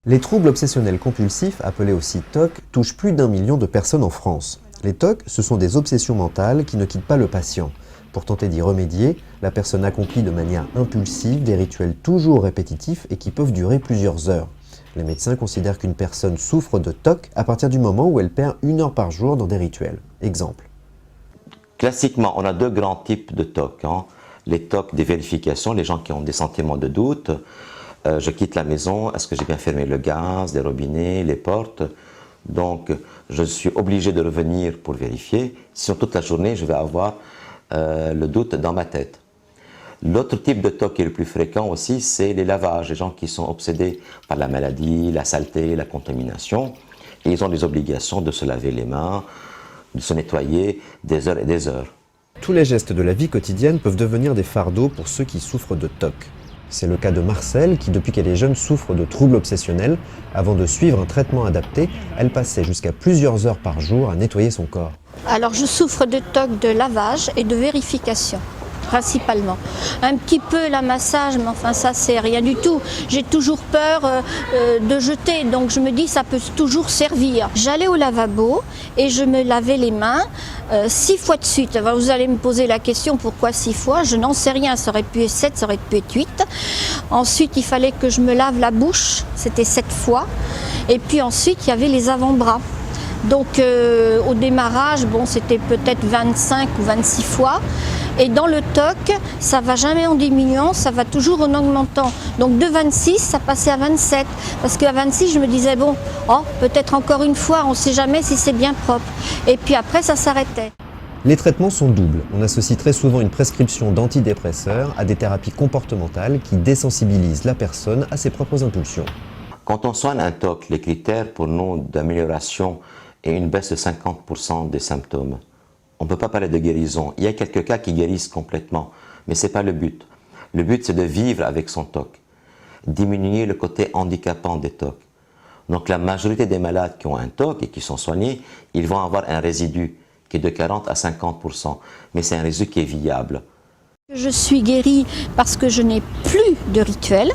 Les troubles obsessionnels compulsifs, appelés aussi TOC, touchent plus d'1 million de personnes en France. Les TOC, ce sont des obsessions mentales qui ne quittent pas le patient. Pour tenter d'y remédier, la personne accomplit de manière impulsive des rituels toujours répétitifs et qui peuvent durer plusieurs heures. Les médecins considèrent qu'une personne souffre de TOC à partir du moment où elle perd 1 heure par jour dans des rituels. Exemple. Classiquement, on a 2 grands types de TOC. Les TOC des vérifications, les gens qui ont des sentiments de doute. Je quitte la maison, est-ce que j'ai bien fermé le gaz, les robinets, les portes? Donc, je suis obligé de revenir pour vérifier. Sinon, toute la journée, je vais avoir le doute dans ma tête. L'autre type de TOC qui est le plus fréquent aussi, c'est les lavages. Les gens qui sont obsédés par la maladie, la saleté, la contamination. Et ils ont des obligations de se laver les mains, de se nettoyer des heures et des heures. Tous les gestes de la vie quotidienne peuvent devenir des fardeaux pour ceux qui souffrent de TOC. C'est le cas de Marcel qui, depuis qu'elle est jeune, souffre de troubles obsessionnels. Avant de suivre un traitement adapté, elle passait jusqu'à plusieurs heures par jour à nettoyer son corps. Alors je souffre de TOC de lavage et de vérification, principalement. Un petit peu la massage, mais enfin ça c'est rien du tout. J'ai toujours peur de jeter, donc je me dis ça peut toujours servir. J'allais au lavabo et je me lavais les mains 6 fois de suite. Alors, vous allez me poser la question pourquoi 6 fois, je n'en sais rien, ça aurait pu être 7, ça aurait pu être 8. Ensuite il fallait que je me lave la bouche, c'était 7 fois. Et puis ensuite il y avait les avant-bras. Donc au démarrage, bon, c'était peut-être 25 ou 26 fois. Et dans le TOC, ça ne va jamais en diminuant, ça va toujours en augmentant. Donc de 26, ça passait à 27. Parce qu'à 26, je me disais, bon, oh, peut-être encore une fois, on ne sait jamais si c'est bien propre. Et puis après, ça s'arrêtait. Les traitements sont doubles. On associe très souvent une prescription d'antidépresseurs à des thérapies comportementales qui désensibilisent la personne à ses propres impulsions. Quand on soigne un TOC, les critères pour nous d'amélioration et une baisse de 50% des symptômes. On ne peut pas parler de guérison. Il y a quelques cas qui guérissent complètement, mais ce n'est pas le but. Le but, c'est de vivre avec son TOC, diminuer le côté handicapant des TOC. Donc la majorité des malades qui ont un TOC et qui sont soignés, ils vont avoir un résidu qui est de 40 à 50%, mais c'est un résidu qui est viable. Je suis guérie parce que je n'ai plus de rituel.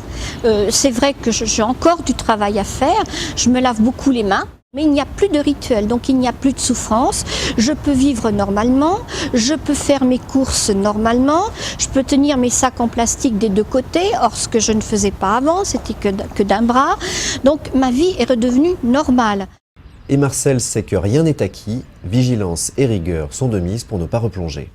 C'est vrai que j'ai encore du travail à faire. Je me lave beaucoup les mains. Mais il n'y a plus de rituel, donc il n'y a plus de souffrance. Je peux vivre normalement, je peux faire mes courses normalement, je peux tenir mes sacs en plastique des 2 côtés, or ce que je ne faisais pas avant, c'était que d'un bras. Donc ma vie est redevenue normale. Et Marcel sait que rien n'est acquis, vigilance et rigueur sont de mise pour ne pas replonger.